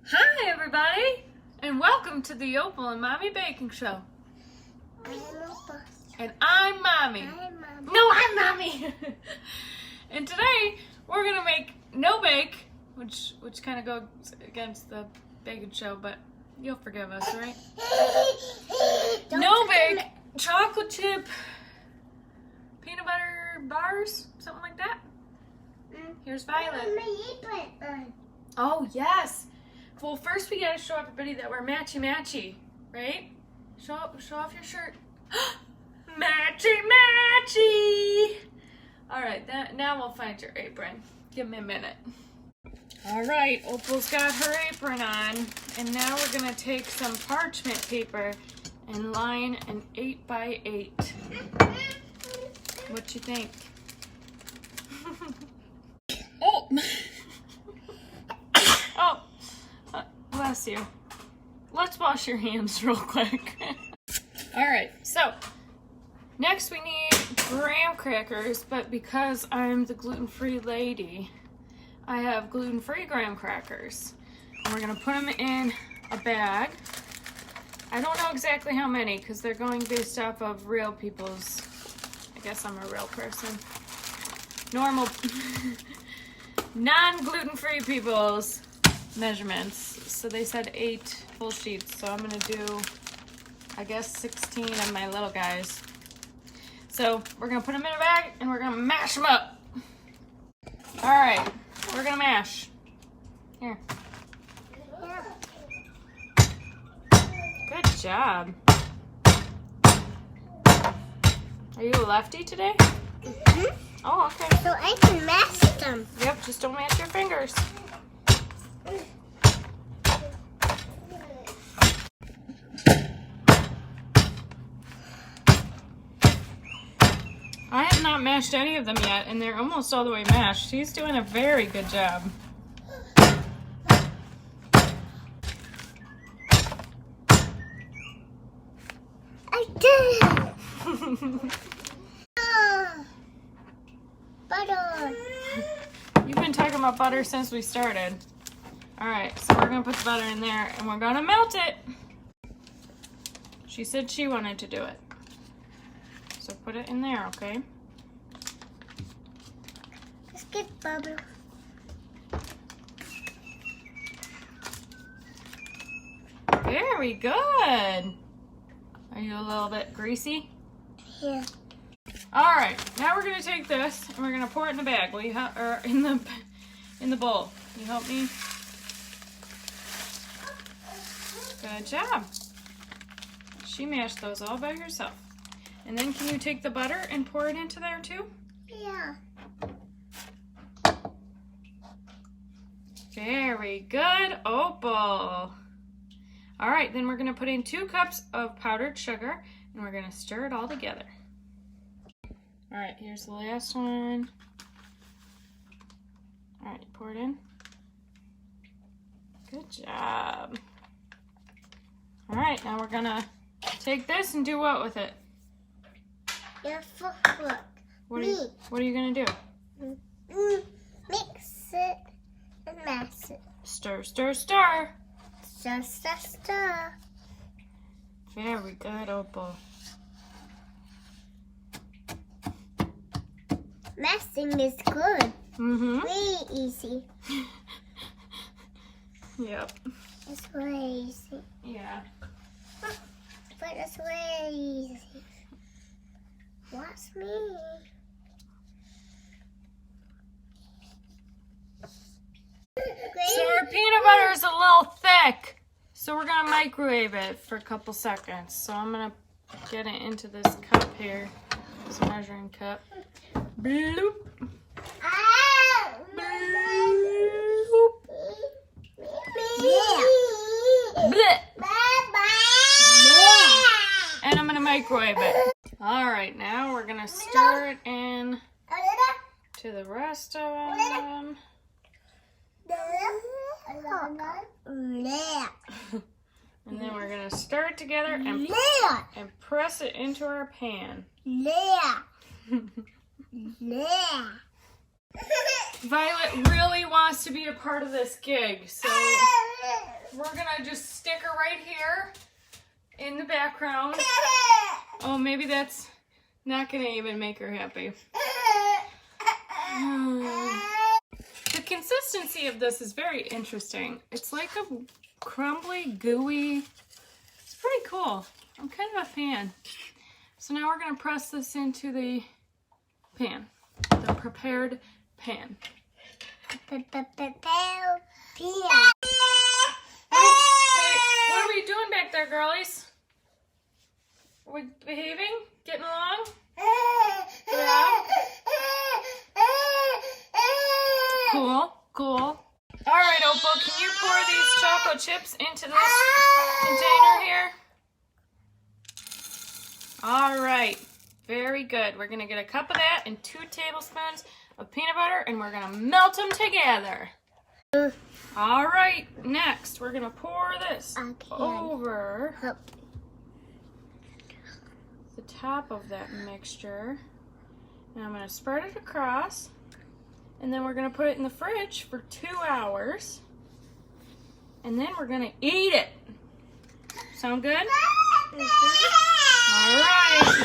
Hi everybody, and welcome to the Opal and Mommy Baking Show. I'm Opal. And I'm Mommy. I'm Mommy. No, I'm Mommy. And today we're gonna make no bake, which kind of goes against the baking show, but you'll forgive us, right? No bake chocolate chip peanut butter bars, something like that. Here's Violet. My apron on. Oh yes. Well, first we gotta show everybody that we're matchy, right? Show off your shirt. Matchy! All right, now we'll find your apron. Give me a minute. All right, Opal's got her apron on, and now we're gonna take some parchment paper and line an 8x8. What you think? Oh! Oh! Bless you. Let's wash your hands real quick. Alright, so next we need graham crackers, but because I'm the gluten-free lady, I have gluten-free graham crackers. And we're going to put them in a bag. I don't know exactly how many because they're going based off of real people's, I guess I'm a real person, normal, non-gluten-free people's measurements. So they said 8 full sheets, so I'm gonna do, I guess, 16 of my little guys. So we're gonna put them in a bag and we're gonna mash them up. All right, we're gonna mash. Here. Good job. Are you a lefty today? Mm-hmm. Oh, okay. So I can mash them. Yep, just don't mash your fingers. I have not mashed any of them yet, and they're almost all the way mashed. He's doing a very good job. I did. Butter. You've been talking about butter since we started. All right, so we're gonna put the butter in there, and we're gonna melt it. She said she wanted to do it. So put it in there, okay? Let's get butter. Very good. Are you a little bit greasy? Yeah. All right, now we're gonna take this and we're gonna pour it in the bag. Will you help, or in the bowl? Can you help me? Good job. She mashed those all by herself. And then can you take the butter and pour it into there too? Yeah. Very good, Opal. All right, then we're gonna put in 2 cups of powdered sugar and we're gonna stir it all together. All right, here's the last one. All right, pour it in. Good job. All right, now we're gonna take this and do what with it? Your foot. What are you gonna do? Mix it and mash it. Stir, stir, stir. Stir, stir, stir. Very good, Opal. Mashing is good. Mm-hmm. Really easy. Yep. It's really easy. Yeah. But it's really easy. Watch me. So our peanut butter is a little thick, so we're gonna microwave it for a couple seconds. So I'm gonna get it into this cup here, this measuring cup. Bloop. Bloop. Bleh. And I'm gonna microwave it. All right, now we're gonna stir it in to the rest of them. And then we're gonna stir it together and press it into our pan. Violet really wants to be a part of this gig, so we're gonna just stick her right here in the background. Oh, maybe that's not gonna even make her happy. The consistency of this is very interesting. It's like a crumbly, gooey. It's pretty cool. I'm kind of a fan. So now we're gonna press this into the pan, the prepared pan. What are we doing back there, girlies? Are we behaving? Getting along? Yeah. Cool, cool. All right, Opal, can you pour these chocolate chips into this container here? All right, very good. We're gonna get a cup of that and 2 tablespoons of peanut butter, and we're gonna melt them together. All right, next we're gonna pour this over the top of that mixture. And I'm gonna spread it across, and then we're gonna put it in the fridge for 2 hours, and then we're gonna eat it. Sound good? All right.